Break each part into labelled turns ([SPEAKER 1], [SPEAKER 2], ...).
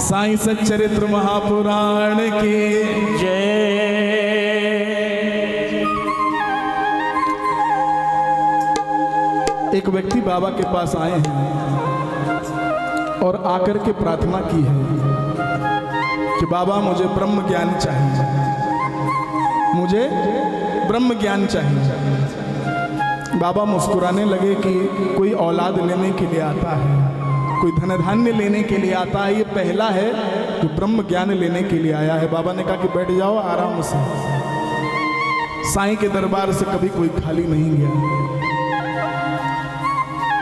[SPEAKER 1] साईं सच्चरित्र महापुराण की
[SPEAKER 2] जय।
[SPEAKER 1] एक व्यक्ति बाबा के पास आए हैं और आकर के प्रार्थना की है कि बाबा मुझे ब्रह्म ज्ञान चाहिए, मुझे ब्रह्म ज्ञान चाहिए। बाबा मुस्कुराने लगे कि कोई औलाद लेने के लिए आता है, कोई धन धान्य लेने के लिए आता है, ये पहला है जो ब्रह्म ज्ञान लेने के लिए आया है। बाबा ने कहा कि बैठ जाओ आराम से। साईं के दरबार से कभी कोई खाली नहीं गया।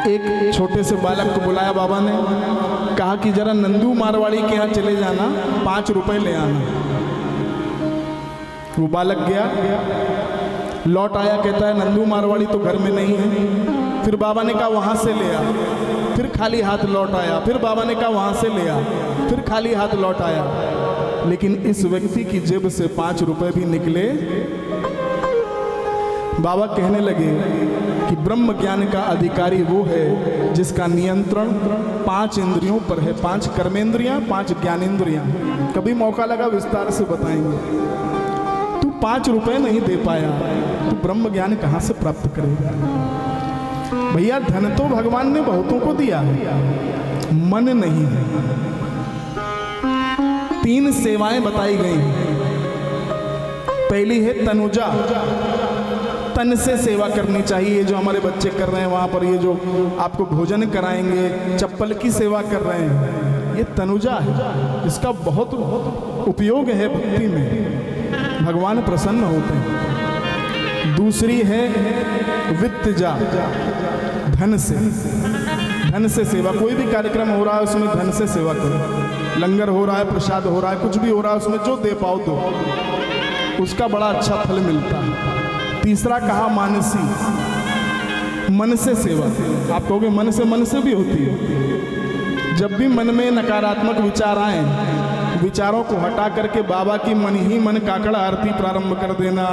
[SPEAKER 1] एक छोटे से बालक को बुलाया बाबा ने, कहा कि जरा नंदू मारवाड़ी के यहाँ चले जाना, 5 रुपए ले आना। वो बालक गया, लौट आया, कहता है नंदू मारवाड़ी तो घर में नहीं है। फिर बाबा ने कहा वहाँ से ले आ, फिर खाली हाथ लौट आया। फिर बाबा ने कहा वहाँ से ले आ, फिर खाली हाथ लौट आया। लेकिन इस व्यक्ति की जेब से 5 रुपए भी निकले। बाबा कहने लगे कि ब्रह्म ज्ञान का अधिकारी वो है जिसका नियंत्रण 5 इंद्रियों पर है, 5 कर्मेंद्रियां, 5 ज्ञानेंद्रियां। कभी मौका लगा विस्तार से बताएंगे। तू 5 रुपए नहीं दे पाया, तू ब्रह्म ज्ञान कहां से प्राप्त करेगा? भैया धन तो भगवान ने बहुतों को दिया है, मन नहीं है। 3 सेवाएं बताई गई हैं। पहली है तनुजा, तन से सेवा करनी चाहिए। जो हमारे बच्चे कर रहे हैं वहाँ पर, ये जो आपको भोजन कराएंगे, चप्पल की सेवा कर रहे हैं, ये तनुजा है। इसका बहुत उपयोग है भक्ति में, भगवान प्रसन्न होते हैं। दूसरी है वित्तजा, धन से, धन से सेवा। कोई भी कार्यक्रम हो रहा है उसमें धन से सेवा करो। लंगर हो रहा है, प्रसाद हो रहा है, कुछ भी हो रहा है, उसमें जो दे पाओ दो, उसका बड़ा अच्छा फल मिलता है। तीसरा कहा मानसी, मन से सेवा। आप कहोगे मन से भी होती है। जब भी मन में नकारात्मक विचार आए, विचारों को हटा करके बाबा की मन ही मन काकड़ आरती प्रारंभ कर देना,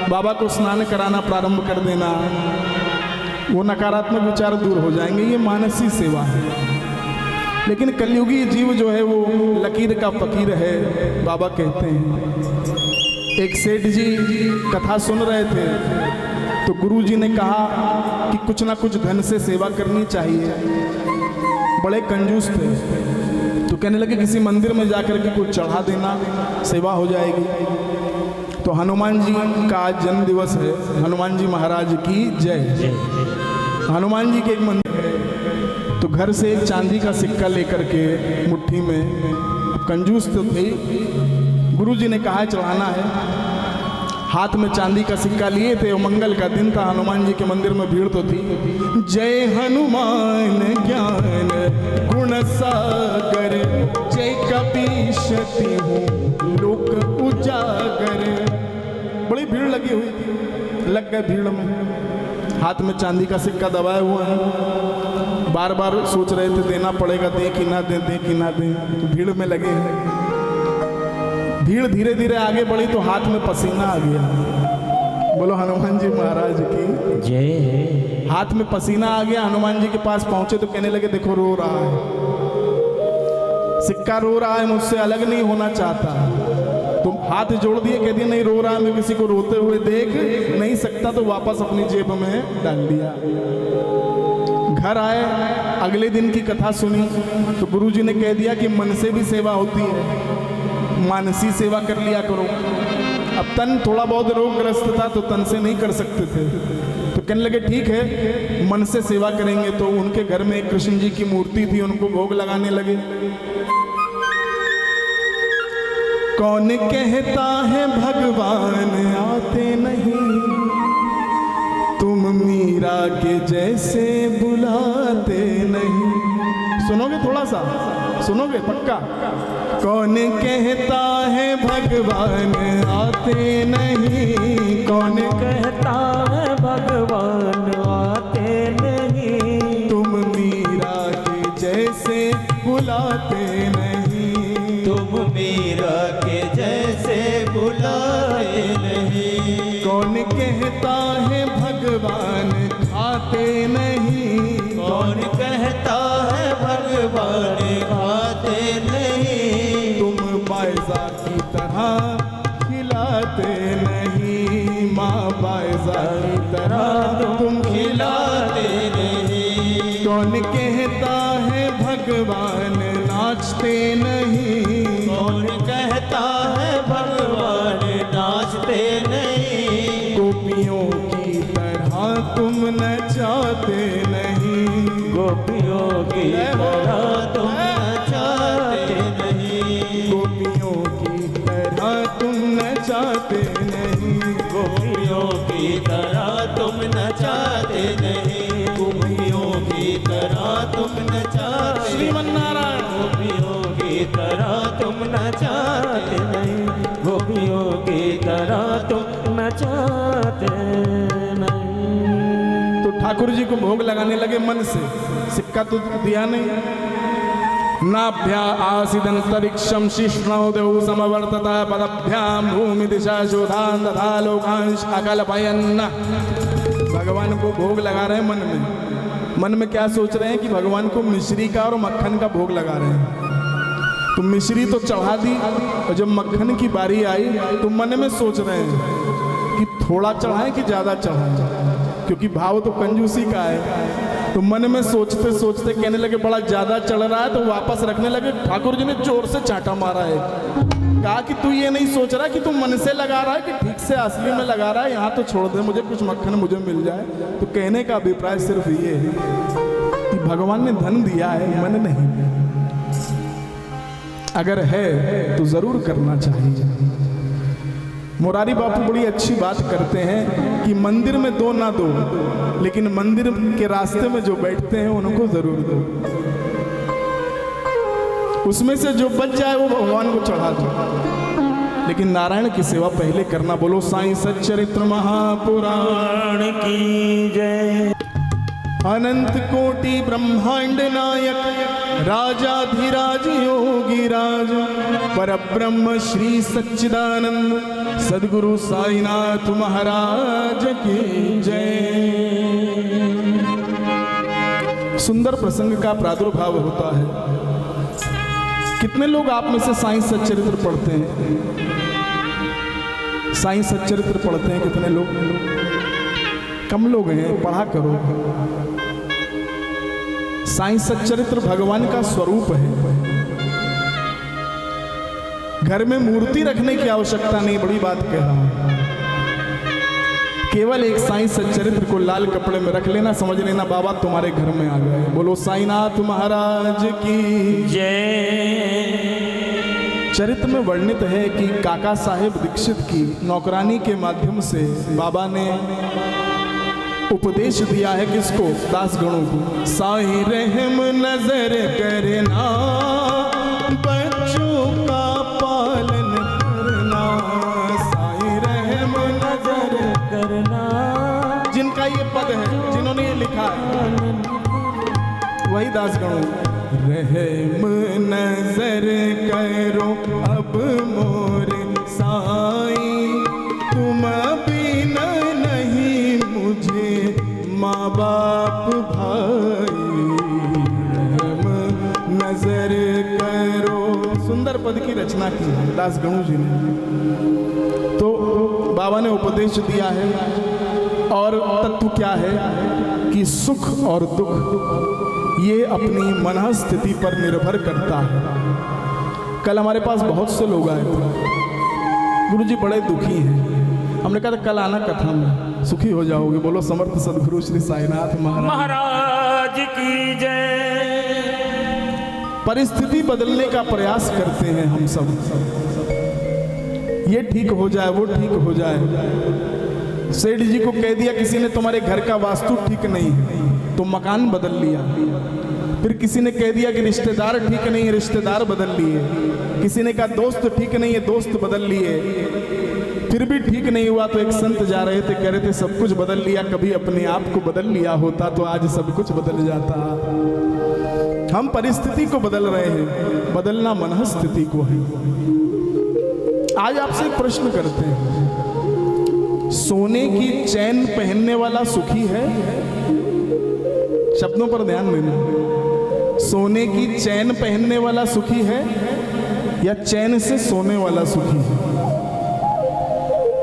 [SPEAKER 1] बाबा को स्नान कराना प्रारंभ कर देना, वो नकारात्मक विचार दूर हो जाएंगे। ये मानसी सेवा है। लेकिन कलयुगी जीव जो है वो लकीर का फकीर है, बाबा कहते हैं। एक सेठ जी कथा सुन रहे थे तो गुरु जी ने कहा कि कुछ ना कुछ धन से सेवा करनी चाहिए। बड़े कंजूस थे तो कहने लगे किसी मंदिर में जाकर के कुछ चढ़ा देना, सेवा हो जाएगी। तो हनुमान जी का आज जन्म दिवस है, हनुमान जी महाराज की जय। हनुमान जी के एक मंदिर है, तो घर से एक चांदी का सिक्का लेकर के मुट्ठी में, कंजूस तो थे, गुरु जी ने कहा चढ़ाना है। हाथ में चांदी का सिक्का लिए थे। मंगल का दिन था, हनुमान जी के मंदिर में भीड़ तो थी। जय हनुमान ज्ञान गुण सागर, जय कपीशति हूँ लोक उजागर। बड़ी भीड़ लगी हुई थी, लग गए भीड़ में। हाथ में चांदी का सिक्का दबाए हुए हैं, बार बार सोच रहे थे देना पड़ेगा, दे कि ना दे, दे कि ना दे। तो भीड़ में लगे हैं। भीड़ धीरे धीरे आगे बढ़ी तो हाथ में पसीना आ गया। बोलो हनुमान जी महाराज की
[SPEAKER 2] जय।
[SPEAKER 1] हाथ में पसीना आ गया। हनुमान जी के पास पहुंचे तो कहने लगे देखो रो रहा है, सिक्का रो रहा है, मुझसे अलग नहीं होना चाहता। तुम हाथ जोड़ दिए, कह दिए नहीं रो रहा, मैं किसी को रोते हुए देख नहीं सकता, तो वापस अपनी जेब में डाल दिया। घर आए, अगले दिन की कथा सुनी तो गुरुजी ने कह दिया कि मन से भी सेवा होती है, मानसी सेवा कर लिया करो। अब तन थोड़ा बहुत रोगग्रस्त था तो तन से नहीं कर सकते थे, तो कहने लगे ठीक है मन से सेवा करेंगे। तो उनके घर में एक कृष्ण जी की मूर्ति थी, उनको भोग लगाने लगे। कौन कहता है भगवान आते नहीं, तुम मीरा के जैसे बुलाते नहीं। सुनोगे, थोड़ा सा सुनोगे पक्का? कौन कहता है भगवान आते नहीं, कौन
[SPEAKER 2] कहता है भगवान आते नहीं,
[SPEAKER 1] तुम मीरा के जैसे बुलाते नहीं,
[SPEAKER 2] तुम मीरा के जैसे बुलाए नहीं।
[SPEAKER 1] कौन कहता है भगवान खाते नहीं,
[SPEAKER 2] कौन कहता है भगवान खाते नहीं,
[SPEAKER 1] बायजा की तरह खिलाते नहीं, माँ बायजा की तरह तुम खिलाते
[SPEAKER 2] नहीं।
[SPEAKER 1] कौन कहता है भगवान नाचते नहीं,
[SPEAKER 2] कौन कहता है भगवान नाचते नहीं।
[SPEAKER 1] गोपियों की तरह तुम नचाते नहीं,
[SPEAKER 2] गोपियों की तरह तुम नचाते नहीं।
[SPEAKER 1] गोपियों की तरह तुम नचाते नहीं,
[SPEAKER 2] गोपियों की तरह तुम नचाते नहीं। गोपियों की तरह तुम नचाते
[SPEAKER 1] श्रीमन्नारायण।
[SPEAKER 2] गोपियों की तरह तुम नचाते नहीं। गोपियों की तरह तुम नचाते नहीं।
[SPEAKER 1] तो ठाकुर जी को भोग लगाने लगे मन से, सिक्का तो दिया नहीं। नाभ्या आसीदंतरिक्षम शिष्णौ देव समवर्तता पदभ्याम भूमि दिशा शोधान तथा लोकांश अकल्पयन्न। भगवान को भोग लगा रहे हैं मन में। मन में क्या सोच रहे हैं कि भगवान को मिश्री का और मक्खन का भोग लगा रहे हैं। तो मिश्री तो चढ़ा दी और जब मक्खन की बारी आई तो मन में सोच रहे हैं कि थोड़ा चढ़ाएं कि ज़्यादा चढ़ाएं, क्योंकि भाव तो कंजूसी का है। तो मन में सोचते सोचते कहने लगे बड़ा ज़्यादा चढ़ रहा है, तो वापस रखने लगे। ठाकुर जी ने जोर से चांटा मारा है, कहा कि तू ये नहीं सोच रहा कि तू मन से लगा रहा है कि ठीक से असली में लगा रहा है, यहाँ तो छोड़ दे, मुझे कुछ मक्खन मुझे मिल जाए। तो कहने का अभिप्राय सिर्फ ये है कि भगवान ने धन दिया है, मन नहीं। अगर है तो जरूर करना चाहिए। मुरारी बापू बड़ी अच्छी बात करते हैं कि मंदिर में दो ना दो, लेकिन मंदिर के रास्ते में जो बैठते हैं उनको जरूर दो। उसमें से जो बच जाए वो भगवान को चढ़ा दो, लेकिन नारायण की सेवा पहले करना। बोलो साईं सच्चरित्र महापुराण
[SPEAKER 2] की जय।
[SPEAKER 1] अनंत कोटि ब्रह्मांड नायक राजाधिराज योगी राज परब्रह्म श्री सच्चिदानंद सद्गुरु साईनाथ महाराज की जय। सुंदर प्रसंग का प्रादुर्भाव होता है। कितने लोग आप में से साईं सच्चरित्र पढ़ते हैं? साईं सच्चरित्र पढ़ते हैं कितने लोग? कम लोग हैं, पढ़ा करो। साईं सच्चरित्र भगवान का स्वरूप है। घर में मूर्ति रखने की आवश्यकता नहीं, बड़ी बात कह रहा हूं। केवल एक साईं सच्चरित्र को लाल कपड़े में रख लेना, समझ लेना बाबा तुम्हारे घर में आ गए। बोलो साईनाथ महाराज की
[SPEAKER 2] जय।
[SPEAKER 1] चरित्र में वर्णित है कि काका साहेब दीक्षित की नौकरानी के माध्यम से बाबा ने उपदेश दिया है किसको? दासगणों को। साईं रहम नजर करना, बच्चों का पालन करना। साईं रहम नजर
[SPEAKER 2] करना।
[SPEAKER 1] जिनका ये पद है, जिन्होंने ये लिखा है, वही दासगणों। रहम नजर करो अब मोरे साईं, तुम बिना नहीं मुझे माँ बाप भाई। रहम नजर करो। सुंदर पद की रचना की है दासगणु जी ने। तो बाबा ने उपदेश दिया है, और तत्व क्या है कि सुख और दुख ये अपनी मन स्थिति पर निर्भर करता है। कल हमारे पास बहुत से लोग आए थे, गुरुजी बड़े दुखी हैं। हमने कहा था कल आना कथा में, सुखी हो जाओगे। बोलो समर्थ सदगुरु श्री साईनाथ
[SPEAKER 2] महाराज की जय।
[SPEAKER 1] परिस्थिति बदलने का प्रयास करते हैं हम सब। ये ठीक हो जाए, वो ठीक हो जाए। सेठ जी को कह दिया किसी ने तुम्हारे घर का वास्तु ठीक नहीं है, तो मकान बदल लिया। फिर किसी ने कह दिया कि रिश्तेदार ठीक नहीं है, रिश्तेदार बदल लिए। किसी ने कहा दोस्त ठीक नहीं है, दोस्त बदल लिए। फिर भी ठीक नहीं हुआ तो एक संत जा रहे थे, कह रहे थे सब कुछ बदल लिया, कभी अपने आप को बदल लिया होता तो आज सब कुछ बदल जाता। हम परिस्थिति को बदल रहे हैं, बदलना मन स्थिति को है। आज आपसे एक प्रश्न करते हैं, सोने की चैन पहनने वाला सुखी है? शब्दों पर ध्यान देना। सोने की चैन पहनने वाला सुखी है या चैन से सोने वाला सुखी है?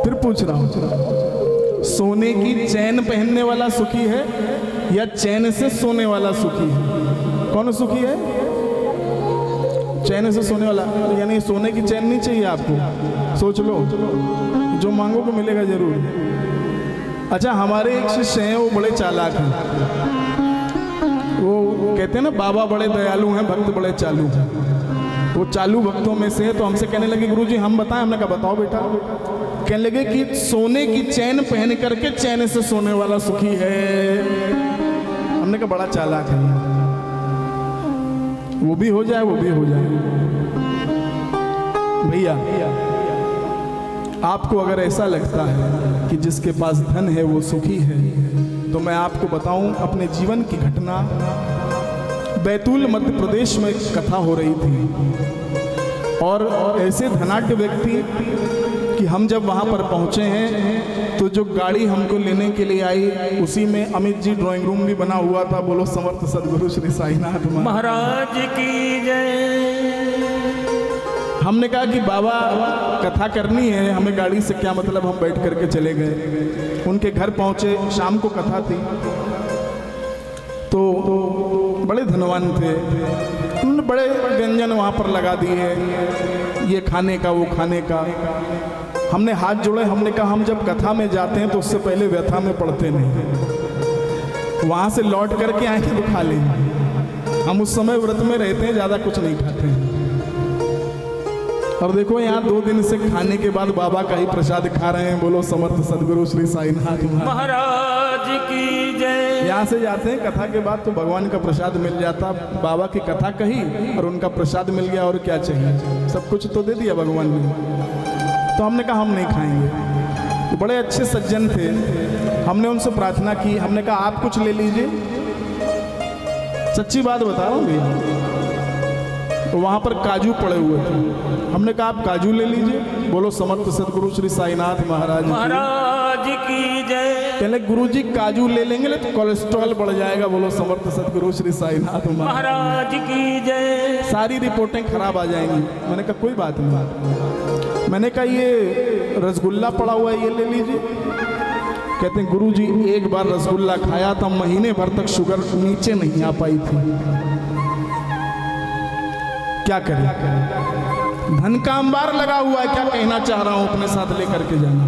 [SPEAKER 1] फिर पूछ रहा हूं, सोने की चैन पहनने वाला सुखी है या चैन से सोने वाला सुखी है? कौन सुखी है? चैन से सोने वाला, यानी सोने की चैन नहीं चाहिए आपको, सोच लो, जो मांगोगे मिलेगा जरूर। अच्छा, हमारे एक शिष्य हैं, वो बड़े चालाक हैं। वो कहते हैं ना, बाबा बड़े दयालु हैं, भक्त बड़े चालू हैं। वो चालू भक्तों में से, तो हमसे कहने लगे गुरुजी हम बताएं। हमने कहा बताओ बेटा। कहने लगे कि सोने की चैन पहन करके चैन से सोने वाला सुखी है। हमने कहा बड़ा चालाक है, वो भी हो जाए, वो भी हो जाए। भैया, आपको अगर ऐसा लगता है कि जिसके पास धन है वो सुखी है, तो मैं आपको बताऊं अपने जीवन की घटना। बैतूल मध्य प्रदेश में एक कथा हो रही थी, और ऐसे धनाढ्य व्यक्ति कि हम जब वहां पर पहुंचे हैं तो जो गाड़ी हमको लेने के लिए आई, उसी में अमित जी ड्राइंग रूम भी बना हुआ था। बोलो समर्थ सदगुरु श्री साईनाथ
[SPEAKER 2] महाराज की जय।
[SPEAKER 1] हमने कहा कि बाबा कथा करनी है, हमें गाड़ी से क्या मतलब, हम बैठ करके चले गए। उनके घर पहुंचे, शाम को कथा थी, तो बड़े धनवान थे। उन्होंने बड़े व्यंजन वहाँ पर लगा दिए, ये खाने का, वो खाने का। हमने हाथ जोड़े, हमने कहा हम जब कथा में जाते हैं तो उससे पहले व्यथा में पड़ते नहीं, वहाँ से लौट करके आएंगे तो खा लेंगे। हम उस समय व्रत में रहते हैं, ज़्यादा कुछ नहीं खाते हैं। और देखो यहाँ 2 दिन से खाने के बाद बाबा का ही प्रसाद खा रहे हैं। बोलो समर्थ सदगुरु श्री साईनाथ
[SPEAKER 2] महाराज की जय।
[SPEAKER 1] यहाँ से जाते हैं कथा के बाद तो भगवान का प्रसाद मिल जाता। बाबा की कथा कही और उनका प्रसाद मिल गया, और क्या चाहिए, सब कुछ तो दे दिया भगवान ने। तो हमने कहा हम नहीं खाएंगे। तो बड़े अच्छे सज्जन थे, हमने उनसे प्रार्थना की। हमने कहा आप कुछ ले लीजिए, सच्ची बात बता रहा हूँ भैया। तो वहाँ पर काजू पड़े हुए थे, हमने कहा आप काजू ले लीजिए। बोलो समर्थ सदगुरु श्री साईनाथ महाराज
[SPEAKER 2] की जय।
[SPEAKER 1] कहले गुरुजी काजू ले लेंगे तो कोलेस्ट्रॉल बढ़ जाएगा। बोलो समर्थ सदगुरु श्री साईनाथ
[SPEAKER 2] महाराज की जय।
[SPEAKER 1] सारी रिपोर्टें खराब आ जाएंगी। मैंने कहा कोई बात नहीं। मैंने कहा ये रसगुल्ला पड़ा हुआ है, ये ले लीजिए। कहते हैं गुरुजी एक बार रसगुल्ला खाया था, महीने भर तक शुगर नीचे नहीं आ पाई थी। क्या करें, धन का अंबार लगा हुआ है। क्या कहना चाह रहा हूं, अपने साथ लेकर के जाना,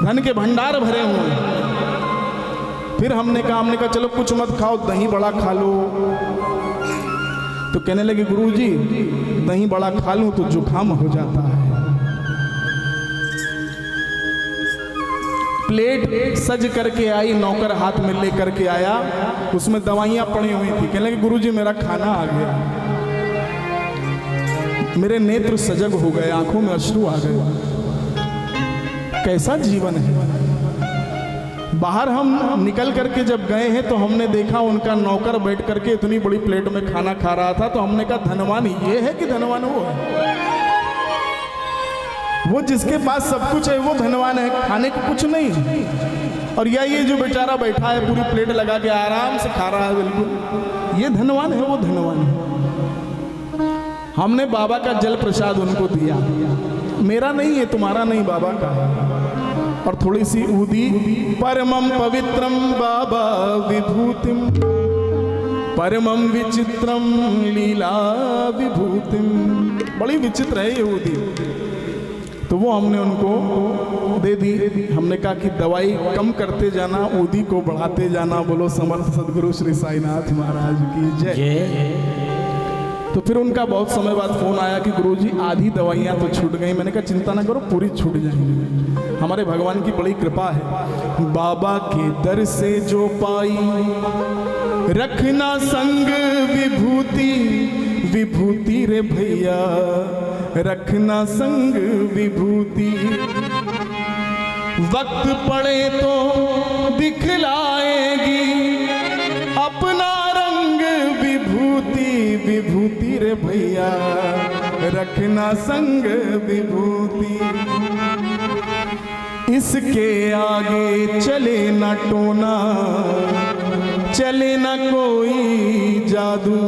[SPEAKER 1] धन के भंडार भरे हुए हैं। फिर हमने कहा चलो कुछ मत खाओ, दही बड़ा खा लो। तो कहने लगे गुरुजी दही बड़ा खा लूं तो जुकाम हो जाता है। प्लेट सज करके आई, नौकर हाथ में लेकर के आया, उसमें दवाइयां पड़ी हुई थी। कहने लगे गुरुजी मेरा खाना आ गया। मेरे नेत्र सजग हो गए, आंखों में अश्रु आ गए। कैसा जीवन है। बाहर हम निकल करके जब गए हैं तो हमने देखा उनका नौकर बैठ करके इतनी बड़ी प्लेट में खाना खा रहा था। तो हमने कहा धनवान ये है कि धनवान वो है? वो जिसके पास सब कुछ है वो धनवान है, खाने को कुछ नहीं। और या ये जो बेचारा बैठा है पूरी प्लेट लगा के आराम से खा रहा है, बिल्कुल ये धनवान है, वो धनवान है। हमने बाबा का जल प्रसाद उनको दिया, मेरा नहीं है, तुम्हारा नहीं, बाबा का है। और थोड़ी सी ऊदी, परमम पवित्रम बाबा विभूतिम, परमम विचित्रम लीला विभूतिम। बड़ी विचित्र है ये ऊदी। तो वो हमने उनको दे दी। हमने कहा कि दवाई कम करते जाना, ऊदी को बढ़ाते जाना। बोलो समर्थ सदगुरु श्री साईनाथ महाराज की जय। तो फिर उनका बहुत समय बाद फोन आया कि गुरुजी आधी दवाइयाँ तो छूट गई। मैंने कहा चिंता ना करो, पूरी छूट जाएंगी, हमारे भगवान की बड़ी कृपा है। बाबा के दर से जो पाई रखना संग विभूति, विभूति रे भैया रखना संग विभूति। वक्त पड़े तो दिखलाएगी अपना रंग विभूति, विभूति रे भैया रखना संग विभूति। इसके आगे चले न टोना, चले न कोई जादू,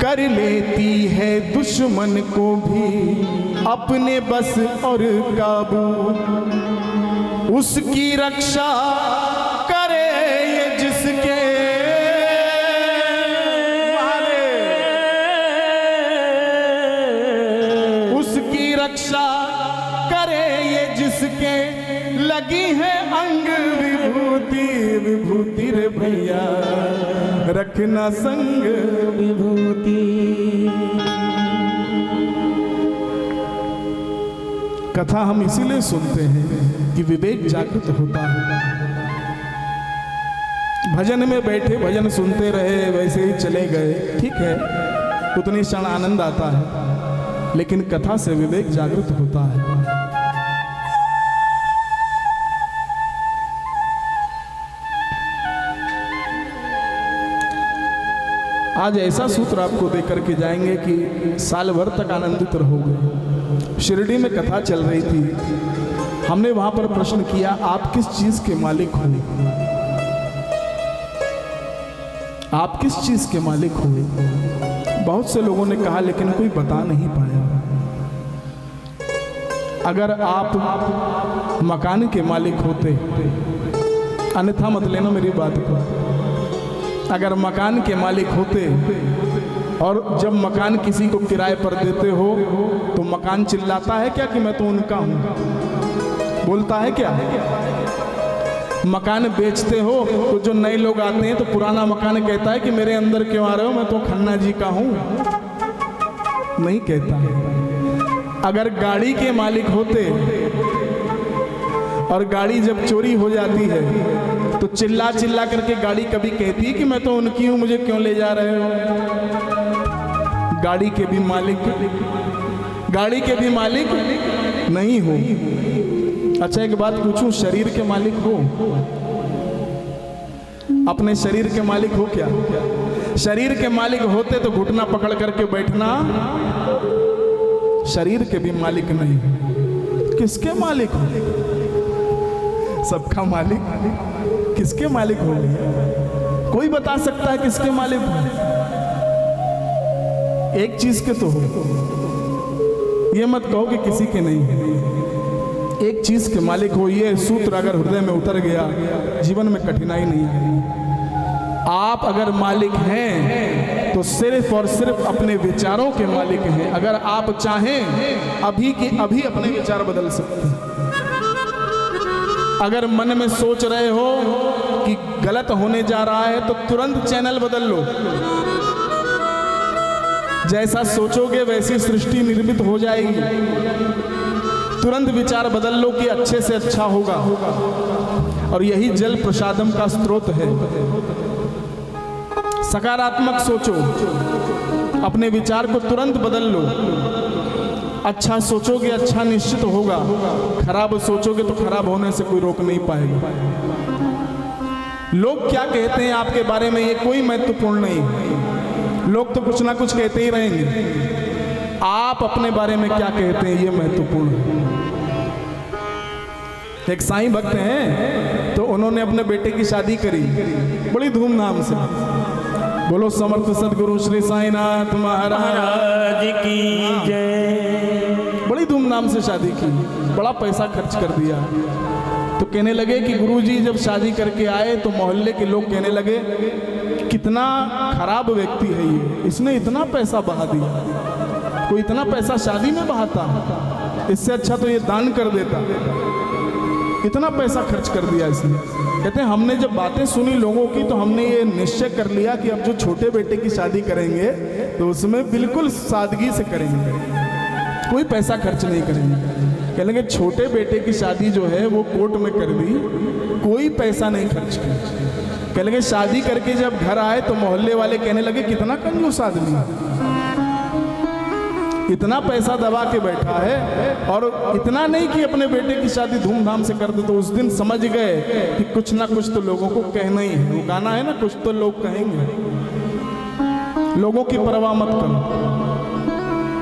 [SPEAKER 1] कर लेती है दुश्मन को भी अपने बस और काबू। उसकी रक्षा करे ये जिसके मारे, उसकी रक्षा करे ये जिसके लगी है अंग विभूति। विभूति रे भैया रखना संग विभूति। कथा हम इसीलिए सुनते हैं कि विवेक जागृत होता है। भजन में बैठे भजन सुनते रहे, वैसे ही चले गए, ठीक है, उतनी क्षण आनंद आता है, लेकिन कथा से विवेक जागृत होता है। आज ऐसा सूत्र आपको देकर के जाएंगे कि साल भर तक आनंदित रहोगे। शिरडी में कथा चल रही थी, हमने वहां पर प्रश्न किया, आप किस चीज के मालिक हो? आप किस चीज के मालिक हो? बहुत से लोगों ने कहा, लेकिन कोई बता नहीं पाया। अगर आप मकान के मालिक होते, अन्यथा मत लेना मेरी बात को, अगर मकान के मालिक होते और जब मकान किसी को किराए पर देते हो तो मकान चिल्लाता है क्या कि मैं तो उनका हूं? बोलता है क्या? मकान बेचते हो तो जो नए लोग आते हैं तो पुराना मकान कहता है कि मेरे अंदर क्यों आ रहे हो, मैं तो खन्ना जी का हूं? नहीं कहता है। अगर गाड़ी के मालिक होते और गाड़ी जब चोरी हो जाती है तो चिल्ला चिल्ला करके गाड़ी कभी कहती है कि मैं तो उनकी हूं, मुझे क्यों ले जा रहे हो? गाड़ी के भी मालिक नहीं हो। अच्छा एक बात पूछूं, शरीर के मालिक हो? अपने शरीर के मालिक हो क्या? शरीर के मालिक होते तो घुटना पकड़ करके बैठना। शरीर के भी मालिक नहीं, किसके मालिक हो? सबका मालिक। किसके मालिक हो? कोई बता सकता है किसके मालिक हो? एक चीज के तो हो, ये मत कहो कि किसी के नहीं है। एक चीज के मालिक हो, ये सूत्र अगर हृदय में उतर गया जीवन में कठिनाई नहीं आएगी। आप अगर मालिक हैं तो सिर्फ और सिर्फ अपने विचारों के मालिक हैं। अगर आप चाहें अभी के अभी अपने विचार बदल सकते हैं। अगर मन में सोच रहे हो कि गलत होने जा रहा है तो तुरंत चैनल बदल लो। जैसा सोचोगे वैसी सृष्टि निर्मित हो जाएगी। तुरंत विचार बदल लो कि अच्छे से अच्छा होगा। और यही जल प्रसादम का स्रोत है। सकारात्मक सोचो, अपने विचार को तुरंत बदल लो। अच्छा सोचोगे अच्छा निश्चित होगा, खराब सोचोगे तो खराब होने से कोई रोक नहीं पाएगा। लोग क्या कहते हैं आपके बारे में ये कोई महत्वपूर्ण नहीं। लोग तो कुछ ना कुछ कहते ही रहेंगे। आप अपने बारे में क्या कहते हैं ये महत्वपूर्ण है। एक साईं भक्त हैं तो उन्होंने अपने बेटे की शादी करी बड़ी धूमधाम से। बोलो समर्थ सदगुरु श्री साईनाथ महाराज
[SPEAKER 2] की जय।
[SPEAKER 1] बड़ी धूमधाम से शादी की, बड़ा पैसा खर्च कर दिया। तो कहने लगे कि गुरुजी जब शादी करके आए तो मोहल्ले के लोग कहने लगे कितना खराब व्यक्ति है ये, इसने इतना पैसा बहा दिया। कोई इतना पैसा शादी में बहाता? इससे अच्छा तो ये दान कर देता। इतना पैसा खर्च कर दिया इसने। कहते हैं हमने जब बातें सुनी लोगों की तो हमने ये निश्चय कर लिया कि अब जो छोटे बेटे की शादी करेंगे तो उसमें बिल्कुल सादगी से करेंगे, कोई पैसा खर्च नहीं करेंगे। कहने लगे छोटे बेटे की शादी जो है वो कोर्ट में कर दी, कोई पैसा नहीं खर्च किया। कहने लगे शादी करके जब घर आए तो मोहल्ले वाले कहने लगे कितना कंजूस आदमी, इतना पैसा दबा के बैठा है। और इतना नहीं कि अपने बेटे की शादी धूमधाम से कर दे। तो उस दिन समझ गए कि कुछ ना कुछ तो लोगों को कहना ही है। वो गाना है ना, कुछ तो लोग कहेंगे। लोगों की परवाह मत करो,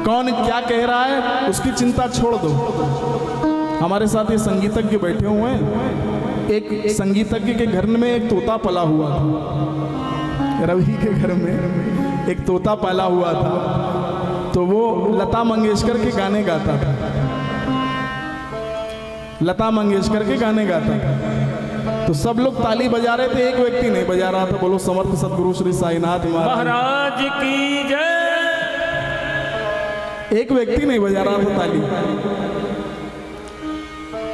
[SPEAKER 1] कौन क्या कह रहा है उसकी चिंता छोड़ दो। हमारे साथ ये संगीतज्ञ बैठे हुए हैं। एक संगीतज्ञ के घर में एक तोता पला हुआ था। रवि के घर में एक तोता पाला हुआ था, तो वो लता मंगेशकर के गाने गाता था। लता मंगेशकर के गाने गाता था, तो सब लोग ताली बजा रहे थे, एक व्यक्ति नहीं बजा रहा था। बोलो समर्थ सदगुरु श्री साईनाथ
[SPEAKER 2] महाराज की जय।
[SPEAKER 1] एक व्यक्ति नहीं बजा रहा था ताली।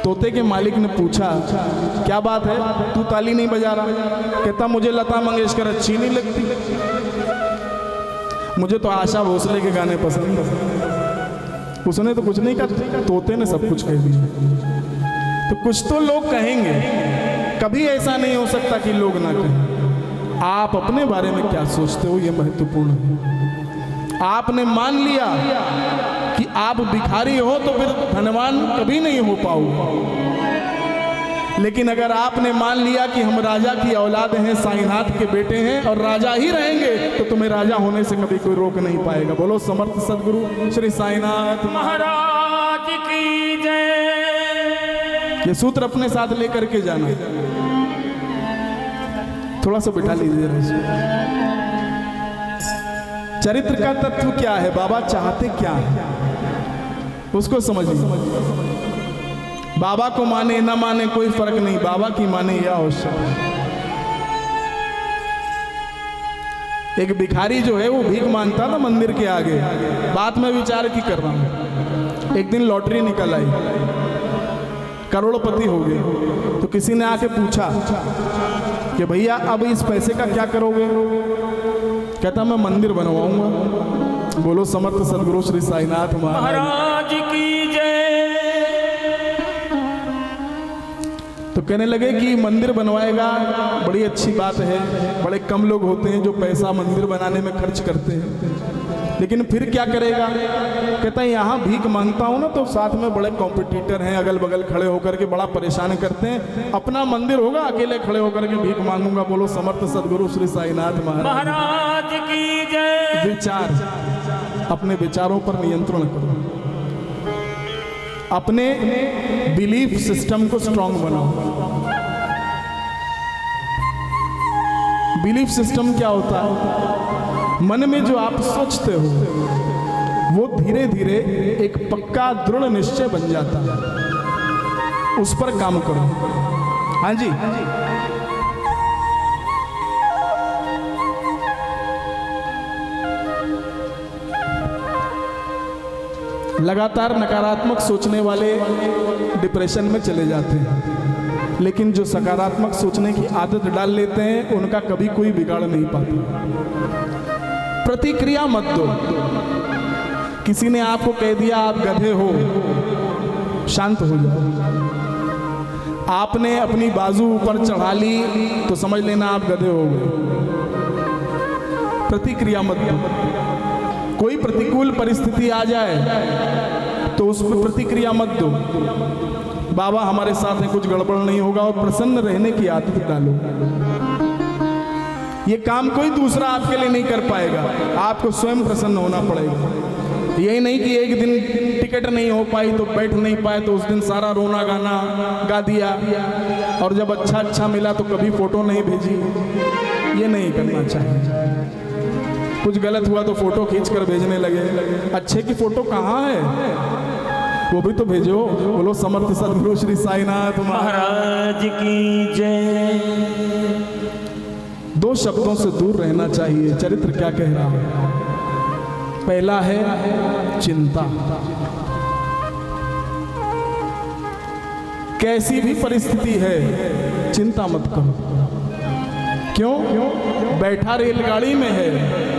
[SPEAKER 1] तोते के मालिक ने पूछा, क्या बात है, तू ताली नहीं बजा रहा? कहता, मुझे लता मंगेशकर अच्छी नहीं लगती, मुझे तो आशा भोसले के गाने पसंद है। उसने तो कुछ नहीं कहा, तोते ने सब कुछ कह दिया। तो कुछ तो लोग कहेंगे, कभी ऐसा नहीं हो सकता कि लोग ना कहें। आप अपने बारे में क्या सोचते हो, यह महत्वपूर्ण है। आपने मान लिया कि आप भिखारी हो तो फिर धनवान कभी नहीं हो पाओगे। लेकिन अगर आपने मान लिया कि हम राजा की औलाद हैं, साईनाथ के बेटे हैं और राजा ही रहेंगे, तो तुम्हें राजा होने से कभी कोई रोक नहीं पाएगा। बोलो समर्थ सदगुरु श्री साईनाथ
[SPEAKER 2] महाराज की जय।
[SPEAKER 1] ये सूत्र अपने साथ लेकर के जाना। थोड़ा सा बिठा लीजिए जरा। चरित्र का तत्व क्या है, बाबा चाहते क्या है, उसको समझिए। बाबा को माने ना माने कोई फर्क नहीं, बाबा की माने यह आवश्यक है। एक भिखारी जो है वो भीख मांगता था मंदिर के आगे। बात में विचार की कर रहा हूं। एक दिन लॉटरी निकल आई, करोड़पति हो गए। तो किसी ने आके पूछा कि भैया अब इस पैसे का क्या करोगे? कहता, मैं मंदिर बनवाऊंगा। बोलो समर्थ सदगुरु श्री साईनाथ
[SPEAKER 2] महाराज की जय।
[SPEAKER 1] तो कहने लगे कि मंदिर बनवाएगा, बड़ी अच्छी बात है। बड़े कम लोग होते हैं जो पैसा मंदिर बनाने में खर्च करते हैं, लेकिन फिर क्या करेगा? कहता है, यहाँ भीख मांगता हूँ ना, तो साथ में बड़े कॉम्पिटिटर हैं, अगल बगल खड़े होकर के बड़ा परेशान करते हैं। अपना मंदिर होगा, अकेले खड़े होकर के भीख मांगूंगा। बोलो समर्थ सदगुरु श्री साईनाथ
[SPEAKER 2] महाराज की जय।
[SPEAKER 1] विचार, अपने विचारों पर नियंत्रण करो, अपने बिलीफ सिस्टम को स्ट्रांग बनाओ। बिलीफ सिस्टम क्या होता है? मन में जो आप सोचते हो वो धीरे धीरे एक पक्का दृढ़ निश्चय बन जाता है। उस पर काम करो। हाँ जी, लगातार नकारात्मक सोचने वाले डिप्रेशन में चले जाते हैं, लेकिन जो सकारात्मक सोचने की आदत डाल लेते हैं उनका कभी कोई बिगाड़ नहीं पाता। प्रतिक्रिया मत दो। किसी ने आपको कह दिया आप गधे हो, शांत हो जाओ। आपने अपनी बाजू ऊपर चढ़ा ली तो समझ लेना आप गधे हो गए। प्रतिक्रिया मत दो। कोई प्रतिकूल परिस्थिति आ जाए तो उस पर प्रतिक्रिया मत दो। बाबा हमारे साथ है, कुछ गड़बड़ नहीं होगा, और प्रसन्न रहने की आदत डालो। ये काम कोई दूसरा आपके लिए नहीं कर पाएगा, आपको स्वयं प्रसन्न होना पड़ेगा। यही नहीं कि एक दिन टिकट नहीं हो पाई तो बैठ नहीं पाए तो उस दिन सारा रोना गाना गा दिया, और जब अच्छा मिला तो कभी फोटो नहीं भेजी। ये नहीं करना चाहिए। कुछ गलत हुआ तो फोटो खींच कर भेजने लगे। अच्छे की फोटो कहाँ है, वो भी तो भेजो। बोलो समर्थ सदगुरु श्री साईनाथ
[SPEAKER 2] महाराज की जय।
[SPEAKER 1] दो शब्दों से दूर रहना चाहिए। चरित्र क्या कह रहा है? पहला है चिंता। कैसी भी परिस्थिति है चिंता मत करो। क्यों? बैठा रेलगाड़ी में है,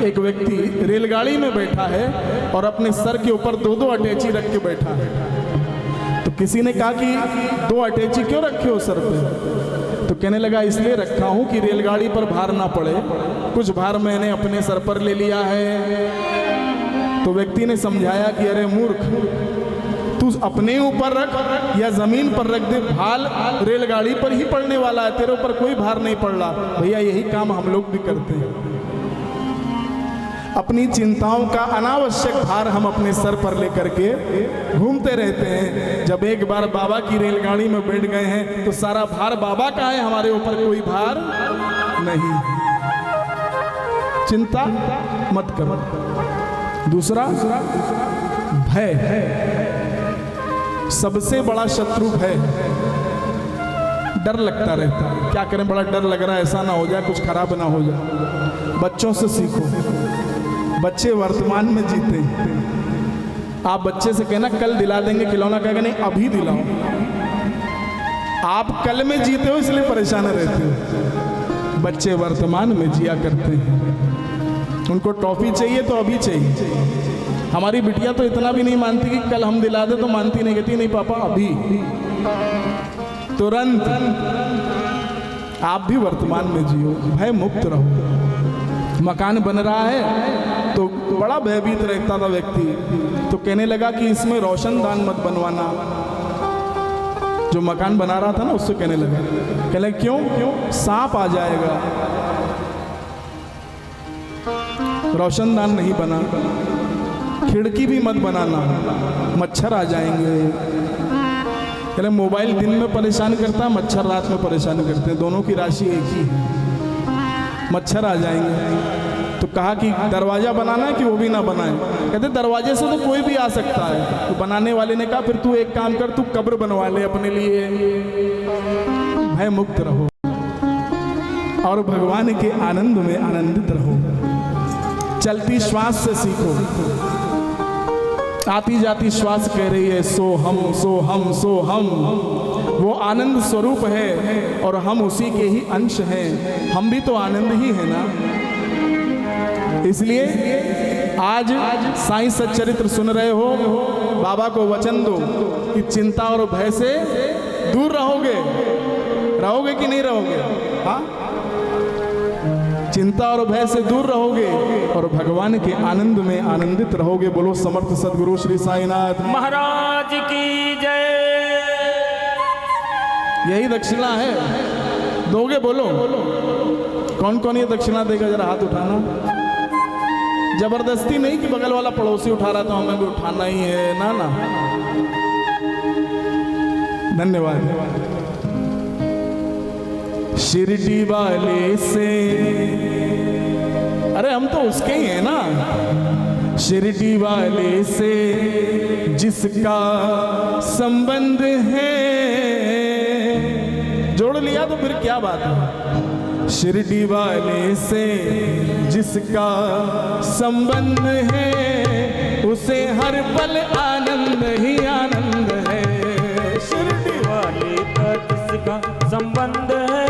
[SPEAKER 1] एक व्यक्ति रेलगाड़ी में बैठा है और अपने सर के ऊपर दो अटैची रख के बैठा है। तो किसी ने कहा कि दो अटैची क्यों रखे हो सर पे? तो कहने लगा इसलिए रखा हूं कि रेलगाड़ी पर भार ना पड़े, कुछ भार मैंने अपने सर पर ले लिया है। तो व्यक्ति ने समझाया कि अरे मूर्ख, तू अपने ऊपर रख या जमीन पर रख दे, भार रेलगाड़ी पर ही पड़ने वाला है, तेरे ऊपर कोई भार नहीं पड़ रहा। भैया यही काम हम लोग भी करते हैं। अपनी चिंताओं का अनावश्यक भार हम अपने सर पर लेकर के घूमते रहते हैं। जब एक बार बाबा की रेलगाड़ी में बैठ गए हैं तो सारा भार बाबा का है, हमारे ऊपर कोई भार नहीं। चिंता मत करो। दूसरा भय, सबसे बड़ा शत्रु भय। डर लगता रहता है, क्या करें, बड़ा डर लग रहा है, ऐसा ना हो जाए, कुछ खराब ना हो जाए। बच्चों से सीखो, बच्चे वर्तमान में जीते। आप बच्चे से कहना कल दिला देंगे खिलौना, कहेगा नहीं अभी दिलाओ। आप कल में जीते हो इसलिए परेशान रहते हो। बच्चे वर्तमान में जिया करते हैं, उनको टॉफी चाहिए तो अभी चाहिए। हमारी बिटिया तो इतना भी नहीं मानती कि कल हम दिला दे, तो मानती नहीं, कहती नहीं पापा अभी, तुरंत। आप भी वर्तमान में जियो, भय मुक्त रहो। मकान बन रहा है तो बड़ा भयभीत रहता था व्यक्ति, तो कहने लगा कि इसमें रोशनदान मत बनवाना। जो मकान बना रहा था ना उससे कहने लगा क्यों, सांप आ जाएगा, रोशनदान नहीं बना। खिड़की भी मत बनाना, मच्छर आ जाएंगे। मोबाइल दिन में परेशान करता है, मच्छर रात में परेशान करते हैं, दोनों की राशि एक ही है, मच्छर आ जाएंगे। तो कहा कि दरवाजा बनाना है कि वो भी ना बनाए। कहते दरवाजे से तो कोई भी आ सकता है। तो बनाने वाले ने कहा फिर तू एक काम कर, तू कब्र बनवा ले अपने लिए। भय मुक्त रहो और भगवान के आनंद में आनंदित रहो। चलती श्वास से सीखो, आती जाती श्वास कह रही है सो हम सो हम सो हम। वो आनंद स्वरूप है और हम उसी के ही अंश हैं। हम भी तो आनंद ही है ना। इसलिए आज साईं सच्चरित्र सुन रहे हो, बाबा को वचन दो कि चिंता और भय से दूर रहोगे। रहोगे कि नहीं रहोगे? हाँ, चिंता और भय से दूर रहोगे और भगवान के आनंद में आनंदित रहोगे। बोलो समर्थ सदगुरु श्री साईनाथ
[SPEAKER 2] महाराज की जय।
[SPEAKER 1] यही दक्षिणा है, दोगे? बोलो कौन कौन ये दक्षिणा देगा, जरा हाथ उठाना। जबरदस्ती नहीं कि बगल वाला पड़ोसी उठा रहा तो हमें भी उठाना ही है, ना ना। धन्यवाद। शिरडी वाले से, अरे हम तो उसके ही हैं ना। शिरडी वाले से जिसका संबंध है, जोड़ लिया तो फिर क्या बात है। शिरडी वाले से जिसका संबंध है, उसे हर पल आनंद ही आनंद है।
[SPEAKER 2] शिरडी वाले का जिसका संबंध है,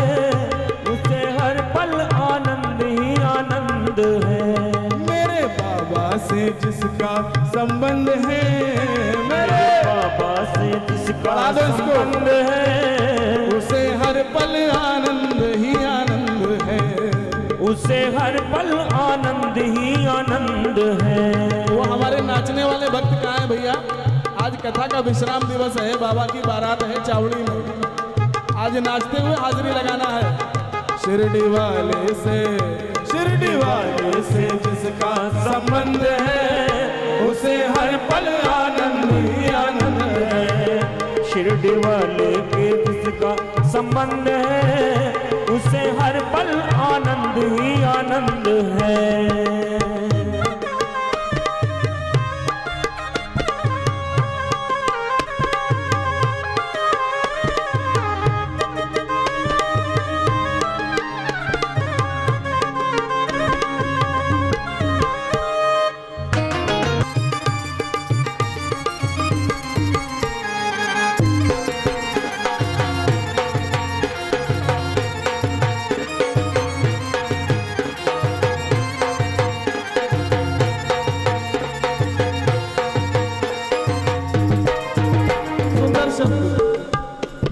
[SPEAKER 2] उसे हर पल आनंद ही आनंद है।
[SPEAKER 1] मेरे बाबा से जिसका संबंध है,
[SPEAKER 2] मेरे बाबा से जिसका संबंध है,
[SPEAKER 1] उसे हर पल आनंद ही आनंद है।
[SPEAKER 2] उसे हर पल आनंद ही आनंद है।
[SPEAKER 1] वो हमारे नाचने वाले भक्त कहाँ हैं भैया? आज कथा का विश्राम दिवस है, बाबा की बारात है चावड़ी में, आज नाचते हुए हाजिरी लगाना है। शिरडी वाले से, शिरडी वाले से जिसका संबंध है, उसे हर पल आनंद ही आनंद है।
[SPEAKER 2] शिरडी वाले के जिसका संबंध है, उसे हर पल आनंद ही आनंद है।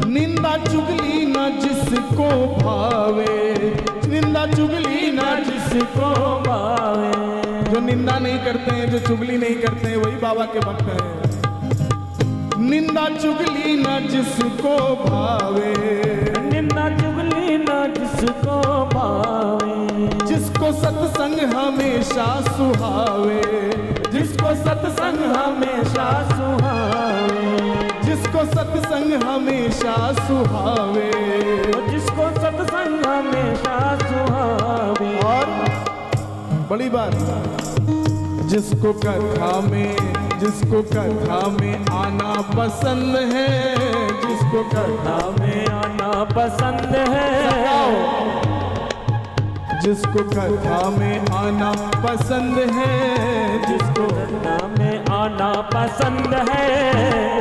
[SPEAKER 1] निंदा चुगली ना जिसको भावे, निंदा चुगली ना जिसको भावे। जो निंदा नहीं करते हैं, जो चुगली नहीं करते हैं, वही बाबा के भक्त हैं। निंदा चुगली ना जिसको भावे,
[SPEAKER 2] निंदा चुगली ना जिसको भावे।
[SPEAKER 1] जिसको सत्संग हमेशा सुहावे, जिसको सत्संग हमेशा सुहावे, जिसको सत्संग हमेशा सुहावे,
[SPEAKER 2] जिसको सत्संग हमेशा सुहावे।
[SPEAKER 1] बड़ी बात। जिसको कथा में आना पसंद है, जिसको कथा
[SPEAKER 2] में आना पसंद है,
[SPEAKER 1] जिसको कथा में आना पसंद है,
[SPEAKER 2] जिसको कथा में आना पसंद है,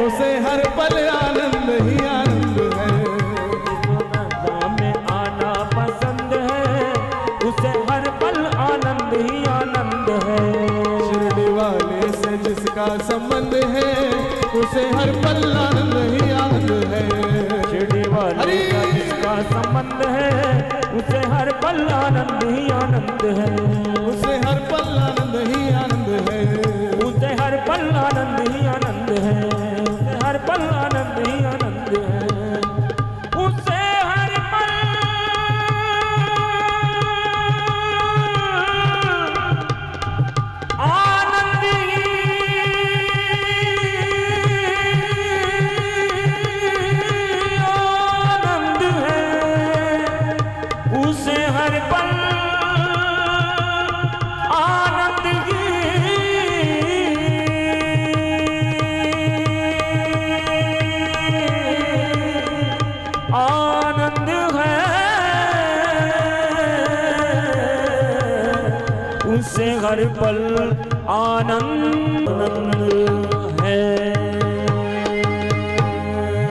[SPEAKER 1] उसे हर पल आनंद ही आनंद है।
[SPEAKER 2] जिसको कथा में आना पसंद है, उसे हर पल आनंद ही आनंद है।
[SPEAKER 1] शिरडी वाले से जिसका संबंध है, उसे हर पल आनंद ही आनंद है।
[SPEAKER 2] शिरडी वाले का जिसका संबंध है, उसे हर पल आनंद ही आनंद है,
[SPEAKER 1] उसे हर पल आनंद ही आनंद है,
[SPEAKER 2] उसे हर पल आनंद ही आनंद है, उसे हर पल आनंद ही आनंद है, उसे हर पल आनंद ही आनंद है, उसे हर पल आनंद ही आनंद है, उसे हर पल आनंद है।